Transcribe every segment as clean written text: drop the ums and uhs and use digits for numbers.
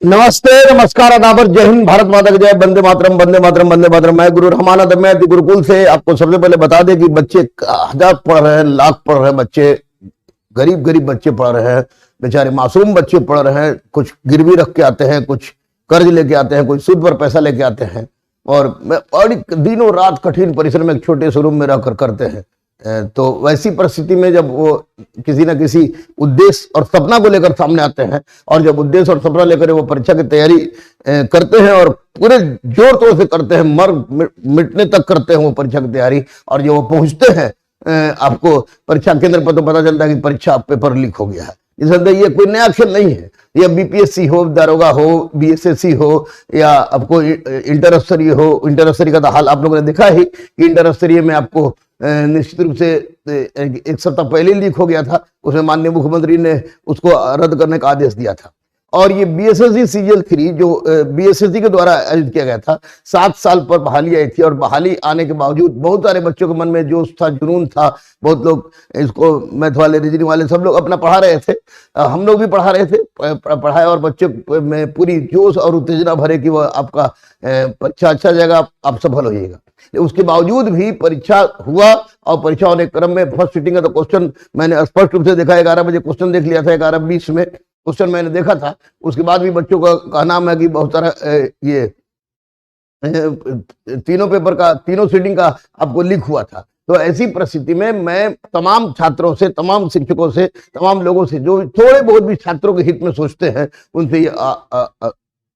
नमस्ते, नमस्कार, अदाबर, जय हिंद, भारत माता की जय, वंदे मातरम, वंदे मातरम, वंदे मातरम। मैं गुरु रहमान अदम्य गुरुकुल से आपको सबसे पहले बता दें कि बच्चे हजार पढ़ रहे हैं, लाख पढ़ रहे हैं बच्चे, गरीब गरीब बच्चे पढ़ रहे हैं, बेचारे मासूम बच्चे पढ़ रहे हैं। कुछ गिरवी रख के आते हैं, कुछ कर्ज लेके आते हैं, कुछ सूद पर पैसा लेके आते हैं और बड़ी दिनों रात कठिन परिश्रम में एक छोटे से रूम में रहकर करते हैं। तो वैसी परिस्थिति में जब वो किसी न किसी उद्देश्य और सपना को लेकर सामने आते हैं और जब उद्देश्य और सपना लेकर वो परीक्षा की तैयारी करते हैं और पूरे जोर तोड़ से करते हैं, मर मिटने तक करते हैं वो परीक्षा की तैयारी, और जो वो पहुंचते हैं आपको परीक्षा केंद्र पर तो पता चलता है कि परीक्षा पेपर लीक हो गया है। इस अंदर ये कोई नया खेल नहीं है। या बीपीएससी हो, दारोगा हो, बीएसएससी हो, या आपको इंटर स्तरीय हो। इंटर स्तरीय का तो हाल आप लोगों ने देखा ही कि इंटर स्तरीय में आपको निश्चित रूप से एक सप्ताह पहले लीक हो गया था। उसमें माननीय मुख्यमंत्री ने उसको रद्द करने का आदेश दिया था। और ये बीएसएससी सीजीएल 3 जो बीएसएससी के द्वारा आयोजित किया गया था, 7 साल पर बहाली आई थी और बहाली आने के बावजूद बहुत सारे बच्चों के मन में जोश था, जुनून था। बहुत लोग इसको मैथ वाले, रीजनिंग वाले सब लोग अपना पढ़ा रहे थे, हम लोग भी पढ़ा रहे थे, पढ़ाए और बच्चों में पूरी जोश और उत्तेजना भरे कि वह आपका परीक्षा अच्छा जाएगा, आप सफल होइएगा। उसके बावजूद भी परीक्षा हुआ और परीक्षा होने के क्रम में फर्स्ट सीटिंग का तो क्वेश्चन मैंने स्पष्ट रूप से देखा। 11 बजे क्वेश्चन देख लिया था, 11:20 में क्वेश्चन मैंने देखा था। उसके बाद भी बच्चों का कहना है कि बहुत सारा ये तीनों पेपर का, तीनों सीटिंग का आपको लीक हुआ था। तो ऐसी परिस्थिति में मैं तमाम छात्रों से, तमाम शिक्षकों से, तमाम लोगों से जो थोड़े बहुत भी छात्रों के हित में सोचते हैं, उनसे ये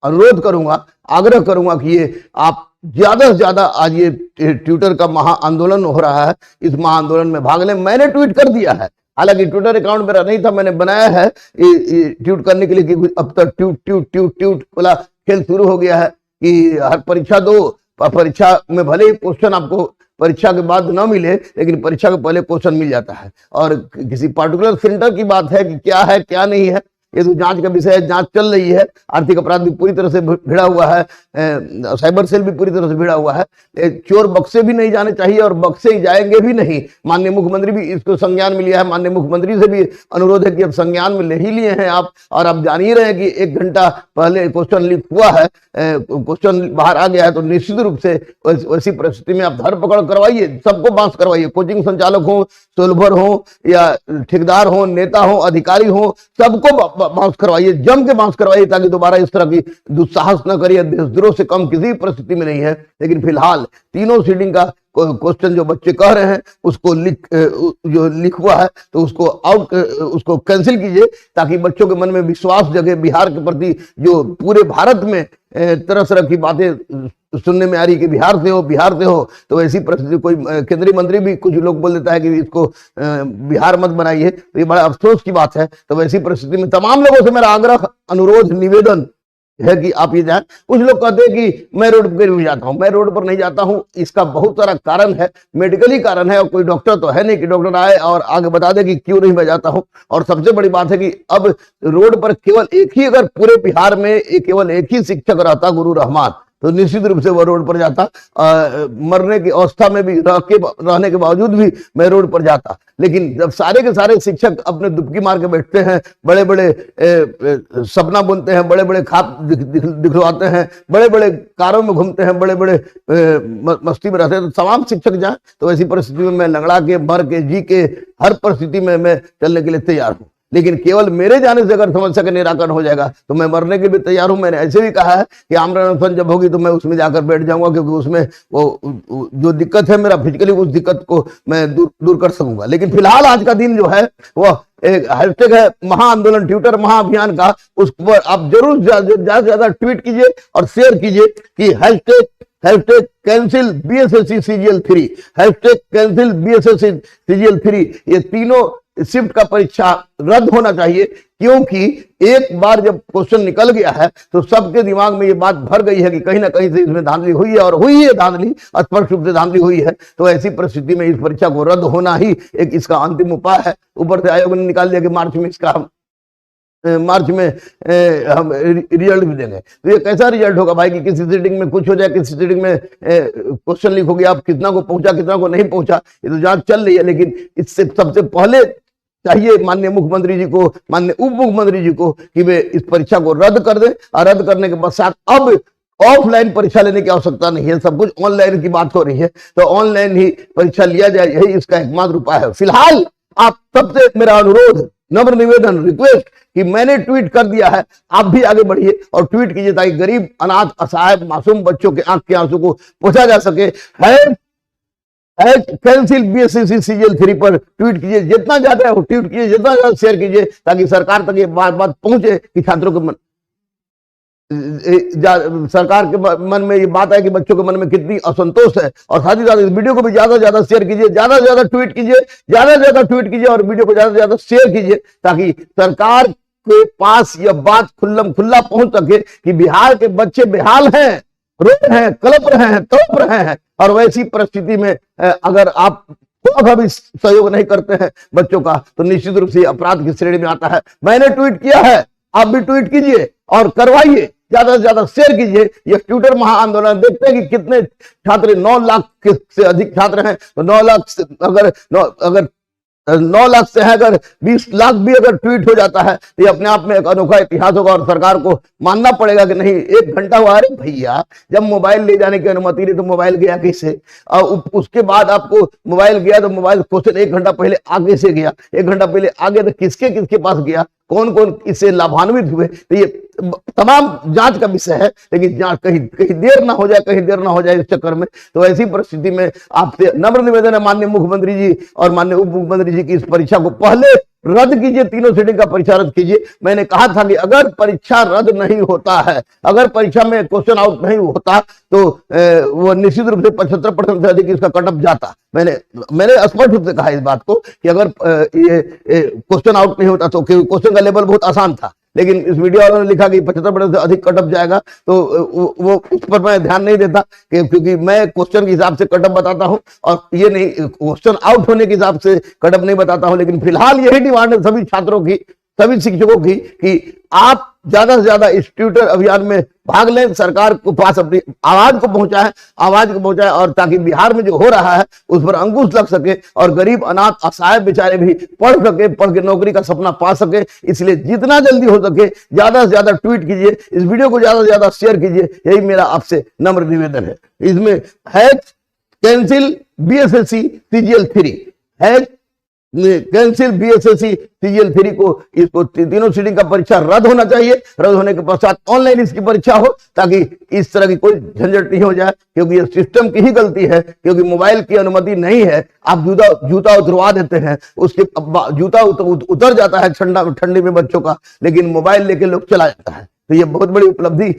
अनुरोध करूंगा, आग्रह करूंगा कि ये आप ज्यादा से ज्यादा आज ये ट्विटर का महा आंदोलन हो रहा है, इस महा आंदोलन में भाग लें। मैंने ट्वीट कर दिया है, हालांकि ट्विटर अकाउंट मेरा नहीं था, मैंने बनाया है ट्वीट करने के लिए कि अब तक ट्वीट वाला खेल शुरू हो गया है कि हर परीक्षा दो, परीक्षा में भले ही क्वेश्चन आपको परीक्षा के बाद न मिले, लेकिन परीक्षा के पहले क्वेश्चन मिल जाता है। और किसी पार्टिकुलर सेंटर की बात है कि क्या है क्या नहीं है, ये तो जांच का विषय है, जांच चल रही है। आर्थिक अपराध भी पूरी तरह से भिड़ा हुआ है, साइबर सेल भी पूरी तरह से भिड़ा हुआ है। चोर बक्से भी नहीं जाने चाहिए और बक्से ही जाएंगे भी नहीं। माननीय मुख्यमंत्री भी इसको संज्ञान में लिया है। माननीय मुख्यमंत्री से भी अनुरोध है कि अब संज्ञान में ले ही लिए हैं आप, और आप जान ही रहे हैं कि 1 घंटा पहले क्वेश्चन लीक हुआ है, क्वेश्चन बाहर आ गया है। तो निश्चित रूप से वैसी परिस्थिति में आप धरपकड़ करवाइए, सबको बांस करवाइए, कोचिंग संचालक हो, सोलभर हो, या ठेकेदार हो, नेता हो, अधिकारी हो, सबको बांस करवाइए, जम के बांस करवाइए, ताकि दोबारा इस तरह की दुस्साहस न करिए। देशद्रोह से कम किसी परिस्थिति में नहीं है। लेकिन फिलहाल तीनों सीटिंग का क्वेश्चन जो बच्चे कह रहे हैं उसको जो लिख हुआ है तो उसको कैंसिल कीजिए, ताकि बच्चों के मन में विश्वास जगे बिहार के प्रति। जो पूरे भारत में तरह तरह की बातें सुनने में आ रही कि बिहार से हो, बिहार से हो, तो ऐसी परिस्थिति कोई केंद्रीय मंत्री भी कुछ लोग बोल देता है कि इसको बिहार मत बनाइए, तो ये बड़ा अफसोस की बात है। तो वैसी परिस्थिति में तमाम लोगों से मेरा आग्रह, अनुरोध, निवेदन है कि आप ये जाएं। कुछ लोग कहते हैं कि मैं रोड पर भी जाता हूं, मैं रोड पर नहीं जाता हूं। इसका बहुत सारा कारण है, मेडिकली कारण है, और कोई डॉक्टर तो है नहीं कि डॉक्टर आए और आगे बता दे कि क्यों नहीं मैं जाता हूं। और सबसे बड़ी बात है कि अब रोड पर केवल एक ही, अगर पूरे बिहार में केवल एक ही शिक्षक रहता, गुरु रहमान, तो निश्चित रूप से वह रोड पर जाता। मरने की अवस्था में भी रहने के बावजूद भी मैं रोड पर जाता। लेकिन जब सारे के सारे शिक्षक अपने दुबकी मार के बैठते हैं, बड़े बड़े सपना बुनते हैं, बड़े बड़े ख्वाब दिखलवाते हैं, बड़े बड़े कारों में घूमते हैं, बड़े बड़े मस्ती में रहते हैं, तो तमाम शिक्षक जाएं। तो ऐसी परिस्थिति में मैं लंगड़ा के, मर के, जी के, हर परिस्थिति में मैं चलने के लिए तैयार हूं। लेकिन केवल मेरे जाने से अगर समस्या का निराकरण हो जाएगा तो मैं मरने के भी तैयार हूं। मैंने ऐसे भी कहा है कि आमरण अनशन जब होगी तो मैं उसमें जाकर बैठ जाऊंगा, क्योंकि उसमें वो जो दिक्कत है मेरा फिजिकली, उस दिक्कत को मैं दूर कर सकूंगा। लेकिन फिलहाल आज का दिन जो है वह एक हैशटैग है महा आंदोलन, ट्विटर महाअभियान का। उस पर आप जरूर ज्यादा से ज्यादा ट्वीट कीजिए और शेयर कीजिए कि hashtag cancel BSSC CGL 3, hashtag cancel BSSC CGL 3। ये तीनों शिफ्ट का परीक्षा रद्द होना चाहिए, क्योंकि एक बार जब क्वेश्चन निकल गया है तो सबके दिमाग में ये बात भर गई है कि कहीं ना कहीं से इसमें धांधली हुई है, और हुई है धांधली, स्पष्ट रूप से धांधली हुई है। तो ऐसी परिस्थिति में इस परीक्षा को रद्द होना ही एक इसका अंतिम उपाय है। ऊपर से आयोग ने निकाल दिया कि मार्च में हम रिजल्ट भी देंगे। तो ये कैसा रिजल्ट होगा भाई कि किसी सीटिंग में कुछ हो जाए, किसी सीटिंग में क्वेश्चन लीक हो गया, आप कितना को पहुंचा, कितना को नहीं पहुंचा, ये तो जांच चल रही है। लेकिन इससे सबसे पहले चाहिए माननीय मुख्यमंत्री जी को, माननीय उप मुख्यमंत्री जी को कि वे इस परीक्षा को रद्द कर दें, और रद्द करने के पश्चात अब ऑफलाइन परीक्षा लेने की आवश्यकता नहीं है, सब कुछ ऑनलाइन की बात हो रही है, तो ऑनलाइन ही परीक्षा लिया जाए, यही इसका एकमात्र उपाय है। फिलहाल आप सबसे मेरा अनुरोध, नम्र निवेदन, रिक्वेस्ट कि मैंने ट्वीट कर दिया है, आप भी आगे बढ़िए और ट्वीट कीजिए ताकि गरीब, अनाथ, असहाय, मासूम बच्चों के आंख के आंसू को पहुंचा जा सके। कैंसिल बीएसएससी सीजीएल 3 पर ट्वीट कीजिए, जितना ज्यादा हो ट्वीट कीजिए, जितना ज्यादा शेयर कीजिए, ताकि सरकार तक ये बात पहुंचे कि छात्रों के सरकार के मन में ये बात है कि बच्चों के मन में कितनी असंतोष है। और साथ ही साथ इस वीडियो को भी ज्यादा से ज्यादा शेयर कीजिए, ज्यादा से ज्यादा ट्वीट कीजिए, ज्यादा से ज्यादा ट्वीट कीजिए और वीडियो को ज्यादा से ज्यादा शेयर कीजिए, ताकि सरकार के पास यह बात खुल्लम खुल्ला पहुंच सके कि बिहार के बच्चे बेहाल हैं, रो रहे हैं, कलप रहे हैं, तड़प रहे हैं। और वैसी परिस्थिति में अगर आप थोड़ा भी सहयोग नहीं करते हैं बच्चों का, तो निश्चित रूप से अपराध की श्रेणी में आता है। मैंने ट्वीट किया है, आप भी ट्वीट कीजिए और करवाइए, ज्यादा से ज्यादा शेयर कीजिए। यह ट्विटर महाआंदोलन, देखते हैं कि कितने छात्र, 9 लाख से अधिक छात्र हैं, तो 9 लाख से अगर 9 लाख से है, अगर 20 लाख भी अगर ट्वीट हो जाता है तो ये अपने आप में एक अनोखा इतिहास होगा। और सरकार को मानना पड़ेगा कि नहीं, 1 घंटा हुआ, अरे भैया जब मोबाइल ले जाने की अनुमति नहीं तो मोबाइल गया कैसे, और उसके बाद आपको मोबाइल गया तो मोबाइल क्वेश्चन 1 घंटा पहले आगे से गया, 1 घंटा पहले आगे तो किसके किसके पास गया, कौन कौन इससे लाभान्वित हुए, तो ये तमाम जांच का विषय है। लेकिन जांच कहीं देर ना हो जाए, कहीं देर ना हो जाए इस चक्कर में। तो ऐसी परिस्थिति में आपसे नम्र निवेदन है माननीय मुख्यमंत्री जी और माननीय उप मुख्यमंत्री जी की इस परीक्षा को पहले रद्द कीजिए, तीनों सीटिंग का परीक्षा रद्द कीजिए। मैंने कहा था कि अगर परीक्षा रद्द नहीं होता है, अगर परीक्षा में क्वेश्चन आउट नहीं होता तो वो निश्चित रूप से 75% से अधिक इसका कटअप जाता। मैंने स्पष्ट रूप से कहा इस बात को कि अगर ये क्वेश्चन आउट नहीं होता तो, क्वेश्चन का लेवल बहुत आसान था, लेकिन इस वीडियो वालों ने लिखा कि 75% से अधिक कटअप जाएगा, तो वो उस पर मैं ध्यान नहीं देता क्योंकि मैं क्वेश्चन के हिसाब से कटअप बताता हूं और ये नहीं क्वेश्चन आउट होने के हिसाब से कटअप नहीं बताता हूं। लेकिन फिलहाल यही डिमांड है सभी छात्रों की, सभी शिक्षकों की कि आप ज्यादा से ज्यादा इस ट्विटर अभियान में भाग लें, सरकार को पास अपनी आवाज को पहुंचाए और ताकि बिहार में जो हो रहा है उस पर अंकुश लग सके और गरीब, अनाथ, असहाय बेचारे भी पढ़ के नौकरी का सपना पा सके। इसलिए जितना जल्दी हो सके ज्यादा से ज्यादा ट्वीट कीजिए, इस वीडियो को ज्यादा से ज्यादा शेयर कीजिए, यही मेरा आपसे नम्र निवेदन है। इसमें है कैंसिल बीएसएससी सीजीएल 3, है कैंसिल बीएसएससी सीजीएल 3 को, इसको तीनों सीटिंग का परीक्षा रद्द होना चाहिए। रद्द होने के पश्चात ऑनलाइन इसकी परीक्षा हो, ताकि इस तरह की कोई झंझट नहीं हो जाए, क्योंकि ये सिस्टम की ही गलती है, क्योंकि मोबाइल की अनुमति नहीं है। आप जूता उतरवा देते हैं, उसके जूता उतर जाता है ठंडी में बच्चों का, लेकिन मोबाइल लेके लोग चला जाता है। तो ये बहुत बड़ी उपलब्धि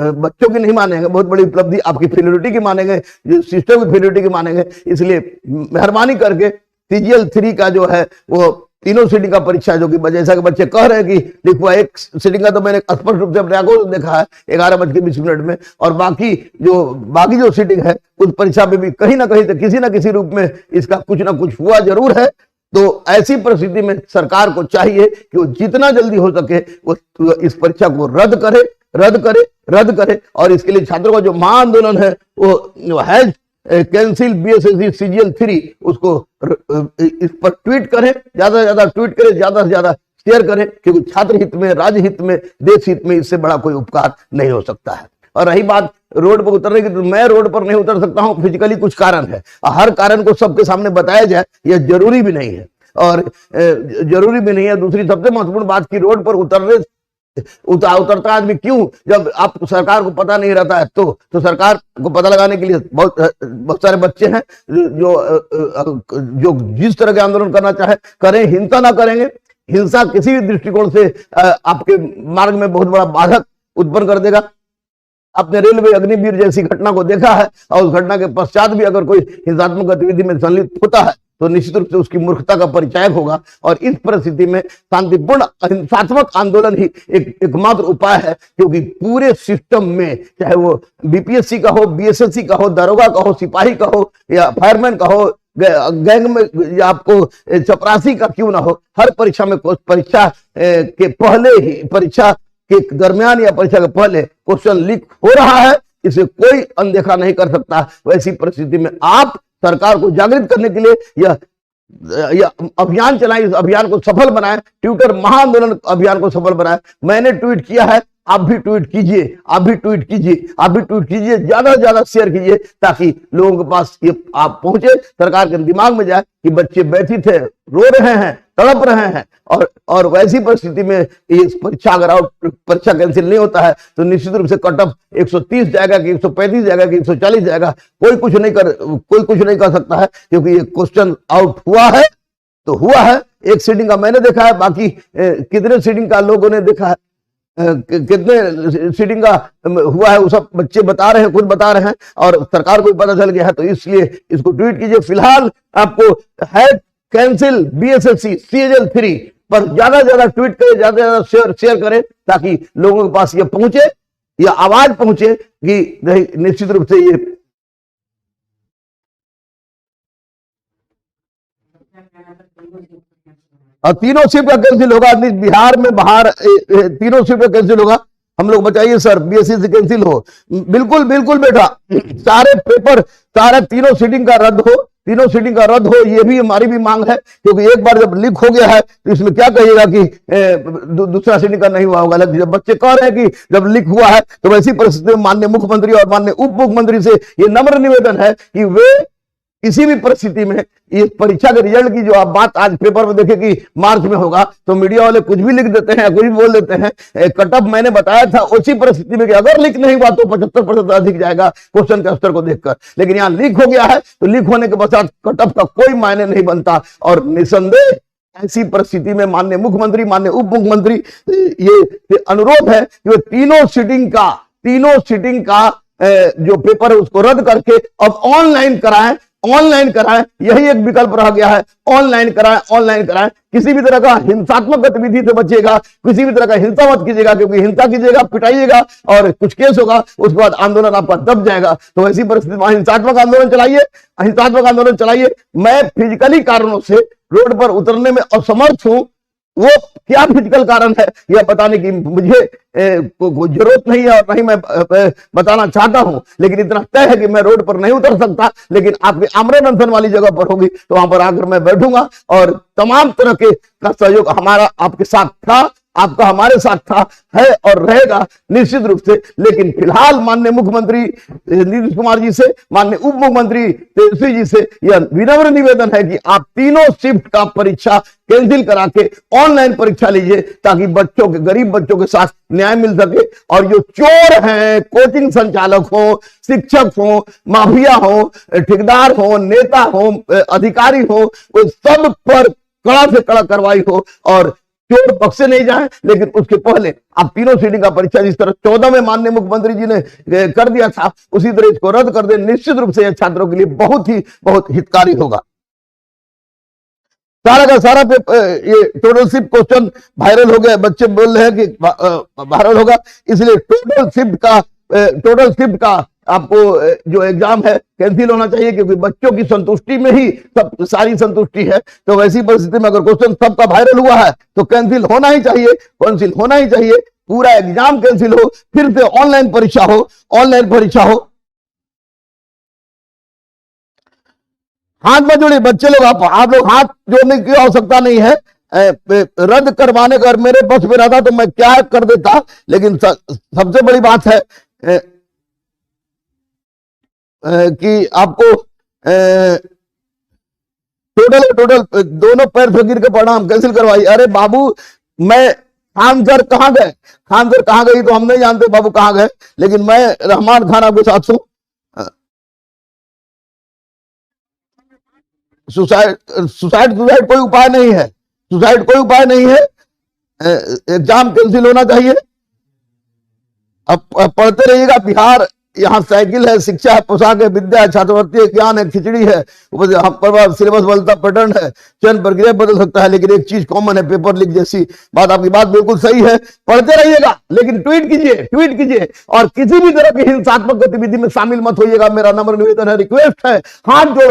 बच्चों की नहीं मानेंगे, बहुत बड़ी उपलब्धि आपकी फेलियोरिटी की मानेंगे, सिस्टम की फेलियोरिटी की मानेंगे। इसलिए मेहरबानी करके सीजीएल 3 का जो है वो तीनों सीटिंग का परीक्षा, जो कि जैसा कि बच्चे कह रहे हैं कि लिखवा, एक सीटिंग का तो मैंने स्पष्ट रूप से अपने आंखों से देखा है 11:20 में, और बाकी जो सीटिंग है उस परीक्षा में भी कहीं ना कहीं किसी ना किसी रूप में इसका कुछ ना कुछ हुआ जरूर है। तो ऐसी परिस्थिति में सरकार को चाहिए कि वो जितना जल्दी हो सके वो इस परीक्षा को रद्द करे और इसके लिए छात्रों का जो महाआंदोलन है वो है कैंसिल बीएसएससी सीजीएल 3, उसको इस पर ट्वीट करें, ज्यादा से ज्यादा ट्वीट करें, ज्यादा से ज्यादा शेयर करें, क्योंकि छात्र हित में, राज्य हित में, देश हित में इससे बड़ा कोई उपकार नहीं हो सकता है। और रही बात रोड पर उतरने की, तो मैं रोड पर नहीं उतर सकता हूं, फिजिकली कुछ कारण है, हर कारण को सबके सामने बताया जाए यह जरूरी भी नहीं है, दूसरी सबसे महत्वपूर्ण बात की रोड पर उतरता आदमी क्यों, जब आप सरकार को पता नहीं रहता है, तो सरकार को पता लगाने के लिए बहुत सारे बच्चे हैं जो जिस तरह के आंदोलन करना चाहे करें, हिंसा ना करेंगे। हिंसा किसी भी दृष्टिकोण से आपके मार्ग में बहुत बड़ा बाधक उत्पन्न कर देगा। आपने रेलवे अग्निवीर जैसी घटना को देखा है, और उस घटना के पश्चात भी अगर कोई हिंसात्मक गतिविधि में संलिप्त होता है तो निश्चित रूप से उसकी मूर्खता का परिचायक होगा। और इस परिस्थिति में शांतिपूर्ण हिंसात्मक आंदोलन ही एकमात्र उपाय है, क्योंकि पूरे सिस्टम में, चाहे वो बीपीएससी का हो, बीएसएससी का हो, दरोगा का हो, सिपाही का हो या फायरमैन का हो, गैंग में या आपको चपरासी का क्यों ना हो, हर परीक्षा में, परीक्षा के पहले ही, परीक्षा के दरमियान या परीक्षा के पहले क्वेश्चन लीक हो रहा है, इसे कोई अनदेखा नहीं कर सकता। वैसी परिस्थिति में आप सरकार को जागृत करने के लिए यह या अभियान चलाएं, इस अभियान को सफल बनाएं, ट्विटर महाआंदोलन अभियान को सफल बनाएं। मैंने ट्वीट किया है, आप भी ट्वीट कीजिए, आप भी ट्वीट कीजिए, आप भी ट्वीट कीजिए, ज्यादा से ज्यादा शेयर कीजिए, ताकि लोगों के पास ये आप पहुंचे, सरकार के दिमाग में जाए कि बच्चे व्यथित है, रो रहे हैं, तड़प रहे हैं, और वैसी परिस्थिति में ये परीक्षा अगर परीक्षा कैंसिल नहीं होता है तो निश्चित रूप से कट ऑफ 130 जाएगा कि 135 जाएगा कि 140 जाएगा, कोई कुछ नहीं कर सकता है, क्योंकि ये क्वेश्चन आउट हुआ है तो हुआ है। एक सीटिंग का मैंने देखा है, बाकी कितने सीटिंग का लोगों ने देखा है, कितने सीटिंग का हुआ है वो सब बच्चे बता रहे हैं, खुद बता रहे हैं, और सरकार को भी पता चल गया है। तो इसलिए इसको ट्वीट कीजिए। फिलहाल आपको है कैंसिल बीएसएससी CHL 3 पर ज्यादा से ज्यादा ट्वीट करें, ज्यादा से ज्यादा शेयर करें, ताकि लोगों के पास ये पहुंचे, ये आवाज पहुंचे कि निश्चित रूप से ये और तीनों शिफ्ट का कैंसिल होगा। बिहार में बाहर तीनों शिफ्ट का कैंसिल होगा। हम लोग बताइए सर, बीएससी से कैंसिल हो? बिल्कुल बिल्कुल बेटा, सारे पेपर, सारा तीनों सीटिंग का रद्द हो, तीनों सीटिंग का रद्द हो, ये भी हमारी भी मांग है, क्योंकि एक बार जब लीक हो गया है तो इसमें क्या कहिएगा कि दूसरा सीटिंग का नहीं हुआ होगा। लेकिन जब बच्चे कह रहे हैं कि जब लीक हुआ है, तो वैसी परिस्थिति में माननीय मुख्यमंत्री और माननीय उप मुख्यमंत्री से ये नम्र निवेदन है कि वे किसी भी परिस्थिति में इस परीक्षा के रिजल्ट की जो आप बात आज पेपर में देखे कि मार्च में होगा, तो मीडिया वाले कुछ भी लिख देते हैं, कुछ भी बोल देते हैं। कट ऑफ मैंने बताया था उसी परिस्थिति में कि अगर लीक नहीं हुआ तो 75% अधिक जाएगा क्वेश्चन के स्तर को देखकर, लेकिन यहाँ लीक हो गया है, तो लीक होने के पश्चात कट ऑफ का कोई मायने नहीं बनता। और निसंदेह ऐसी परिस्थिति में माननीय मुख्यमंत्री, माननीय उप मुख्यमंत्री ये अनुरोध है कि वो तीनों सीटिंग का जो पेपर है उसको रद्द करके अब ऑनलाइन कराएं, यही एक विकल्प रह गया है। ऑनलाइन कराएं। किसी भी तरह का हिंसात्मक गतिविधि से बचिएगा, किसी भी तरह का हिंसा मत कीजिएगा, क्योंकि हिंसा कीजिएगा, पिटाइएगा और कुछ केस होगा, उसके बाद आंदोलन आपका दब जाएगा। तो ऐसी परिस्थिति में हिंसात्मक आंदोलन चलाइए। मैं फिजिकली कारणों से रोड पर उतरने में असमर्थ हूं, वो क्या फिजिकल कारण है यह बताने की मुझे जरूरत नहीं है और नहीं मैं बताना चाहता हूं, लेकिन इतना तय है कि मैं रोड पर नहीं उतर सकता, लेकिन आपके आमरण अनशन वाली जगह पर होगी तो वहां पर आकर मैं बैठूंगा, और तमाम तरह के का सहयोग हमारा आपके साथ था, आपका हमारे साथ था, है और रहेगा निश्चित रूप से। लेकिन फिलहाल माननीय मुख्यमंत्री नीतीश कुमार जी से, माननीय उप मुख्यमंत्री तेजस्वी जी से यह विनम्र निवेदन है कि आप तीनों शिफ्ट का परीक्षा कैंसिल करा के ऑनलाइन परीक्षा लीजिए, ताकि बच्चों के, गरीब बच्चों के साथ न्याय मिल सके। और जो चोर हैं, कोचिंग संचालक हो, शिक्षक हो, माफिया हो, ठेकेदार हो, नेता हो, अधिकारी हो, वो सब पर कड़ा से कड़ा कार्रवाई हो और चोर बख्शे नहीं जाए। लेकिन उसके पहले आप तीनों सीटिंग का परीक्षा जिस तरह 14 में माननीय मुख्यमंत्री जी ने कर दिया था, उसी तरह इसको रद्द कर दे। निश्चित रूप से यह छात्रों के लिए बहुत हितकारी होगा। सारा का सारा ये टोटल शिफ्ट क्वेश्चन वायरल हो गया, बच्चे बोल रहे हैं कि वायरल होगा, इसलिए टोटल शिफ्ट का आपको जो एग्जाम है कैंसिल होना चाहिए, क्योंकि बच्चों की संतुष्टि में ही सब सारी संतुष्टि है। तो वैसी परिस्थिति में अगर क्वेश्चन सबका वायरल हुआ है तो कैंसिल होना ही चाहिए, पूरा एग्जाम कैंसिल हो, फिर से ऑनलाइन परीक्षा हो। हाथ में जोड़िए बच्चे लोग, आप लोग हाथ जोड़ने की आवश्यकता नहीं है। रद्द करवाने का मेरे बस में रहता तो मैं क्या कर देता, लेकिन सबसे बड़ी बात है कि आपको टोटल दोनों पैर से गिर के परिणाम कैंसिल करवाइए। अरे बाबू, मैं खान सर कहाँ गई तो हम नहीं जानते बाबू कहाँ गए, लेकिन मैं रहमान खान आपके साथ हूं। सुसाइड कोई उपाय नहीं है। एग्जाम कैंसिल होना चाहिए। अब पढ़ते रहिएगा। बिहार यहाँ साइकिल है, शिक्षा है, पोशाक है, विद्या है, छात्रवृत्ति है, ज्ञान है, खिचड़ी है, सिलेबस बदलता, पैटर्न है, चयन प्रक्रिया बदल सकता है, लेकिन एक चीज कॉमन है, पेपर लीक जैसी बात। आपकी बात बिल्कुल सही है, पढ़ते रहिएगा, लेकिन ट्वीट कीजिए और किसी भी तरह की हिंसात्मक गतिविधि में शामिल मत होइएगा। मेरा नम्र निवेदन है, रिक्वेस्ट है,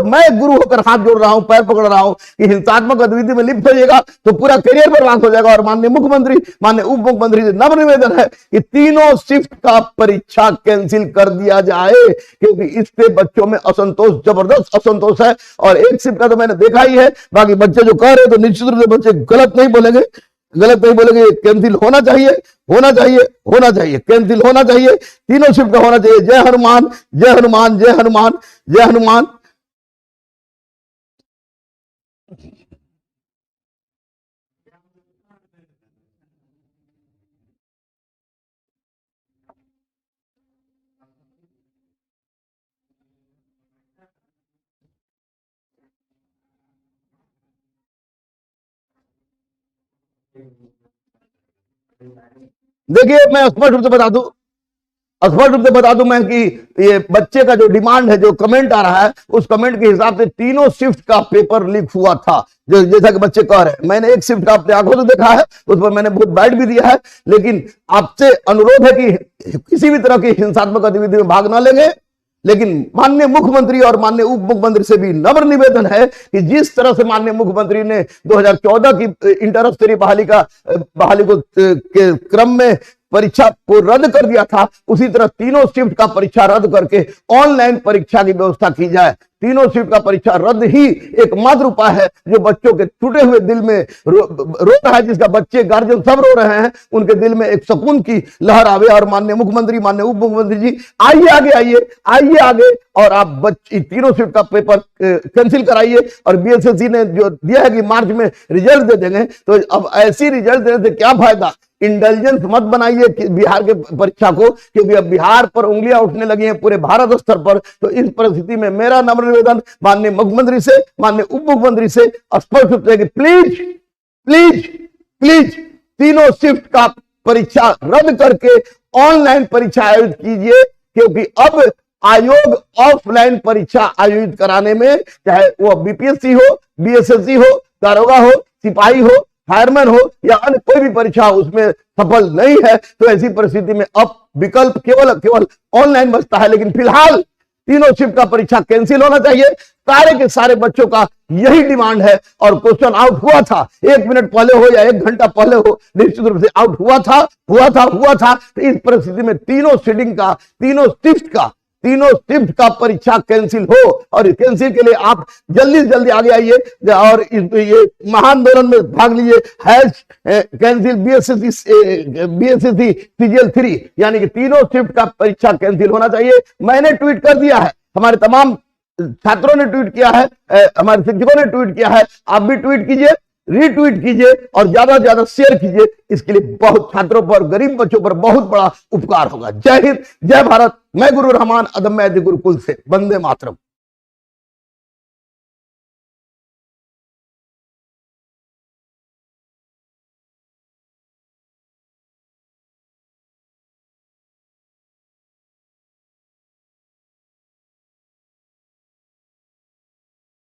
मैं गुरु होकर हाथ जोड़ रहा हूं, पैर पकड़ रहा हूं कि हिंसात्मक गतिविधि में लिप्त होइएगा तो पूरा करियर बर्बाद हो जाएगा। और माननीय मुख्यमंत्री, माननीय उप मुख्यमंत्री से नम्र निवेदन है कि तीनों शिफ्ट का परीक्षा कैंसिल कर दिया जाए, क्योंकि इससे बच्चों में असंतोष, जबरदस्त असंतोष है। और एक शिफ्ट का तो मैंने देखा ही है, बाकी बच्चे जो कह रहे तो निश्चित रूप से बच्चे गलत नहीं बोलेंगे, कैंसिल होना चाहिए, होना चाहिए, होना चाहिए, कैंसिल होना चाहिए, तीनों शिफ्ट का होना चाहिए। जय हनुमान, जय हनुमान, जय हनुमान, जय हनुमान। देखिए, मैं स्पष्ट रूप से बता दूं, स्पष्ट रूप से बता दूं मैं कि ये बच्चे का जो डिमांड है, जो कमेंट आ रहा है, उस कमेंट के हिसाब से तीनों शिफ्ट का पेपर लीक हुआ था, जो जैसा कि बच्चे कह रहे हैं। मैंने एक शिफ्ट का अपने आंखों से देखा है, उस पर मैंने बहुत बैठ भी दिया है, लेकिन आपसे अनुरोध है कि किसी भी तरह की हिंसात्मक गतिविधि में भाग ना लेंगे। लेकिन माननीय मुख्यमंत्री और माननीय उप मुख्यमंत्री से भी नम्र निवेदन है कि जिस तरह से माननीय मुख्यमंत्री ने 2014 की इंटर स्तरीय बहाली को के क्रम में परीक्षा को रद्द कर दिया था, उसी तरह तीनों शिफ्ट का परीक्षा रद्द करके ऑनलाइन परीक्षा की व्यवस्था की जाए। तीनों शिफ्ट का परीक्षा रद्द ही एकमात्र उपाय है जो बच्चों के टूटे हुए दिल में रो रहा है, जिसका बच्चे गार्जियन सब रो रहे हैं, उनके दिल में एक सुकून की लहर आवे। और माननीय मुख्यमंत्री, माननीय उप मुख्यमंत्री जी, आइए आगे, आइए आगे, और आप बच्चे तीनों शिफ्ट का पेपर कैंसिल कराइए। और बीएसएससी ने जो दिया है कि मार्च में रिजल्ट दे देंगे, तो अब ऐसी रिजल्ट देने से क्या फायदा। इंटेलिजेंस मत बनाइए बिहार के परीक्षा को, क्योंकि अब बिहार पर उंगलियां उठने लगी हैं पूरे भारत स्तर पर। तो इस परिस्थिति में मेरा नम्र निवेदन माननीय मुख्यमंत्री से, माननीय उप मुख्यमंत्री से स्पष्ट रूप से कि प्लीज प्लीज प्लीज तीनों शिफ्ट का परीक्षा रद्द करके ऑनलाइन परीक्षा आयोजित कीजिए, क्योंकि अब आयोग ऑफलाइन परीक्षा आयोजित कराने में, चाहे वो बीपीएससी हो, बीएसएससी हो, दारोगा हो, सिपाही हो, फायरमैन हो या अन्य कोई भी परीक्षा, उसमें सफल नहीं है। तो ऐसी परिस्थिति में अब विकल्प केवल ऑनलाइन बचता है। लेकिन फिलहाल तीनों शिफ्ट का परीक्षा कैंसिल होना चाहिए। सारे के सारे बच्चों का यही डिमांड है, और क्वेश्चन आउट हुआ था, 1 मिनट पहले हो या 1 घंटा पहले हो, निश्चित रूप से आउट हुआ था। तो इस परिस्थिति में तीनों शिफ्ट का परीक्षा कैंसिल हो, और सील के लिए आप जल्दी से जल्दी आगे आइए और ये महाआंदोलन में भाग लीजिए। कैंसिल बीएसएससी सीजीएल 3, यानी कि तीनों शिफ्ट का परीक्षा कैंसिल होना चाहिए। मैंने ट्वीट कर दिया है, हमारे तमाम छात्रों ने ट्वीट किया है, हमारे शिक्षकों ने ट्वीट किया है। आप भी ट्वीट कीजिए, रीट्वीट कीजिए और ज्यादा से ज्यादा शेयर कीजिए। इसके लिए बहुत छात्रों पर, गरीब बच्चों पर बहुत बड़ा उपकार होगा। जय हिंद, जय भारत। मैं गुरु रहमान, अदम्य गुरुकुल से, वंदे मातरम।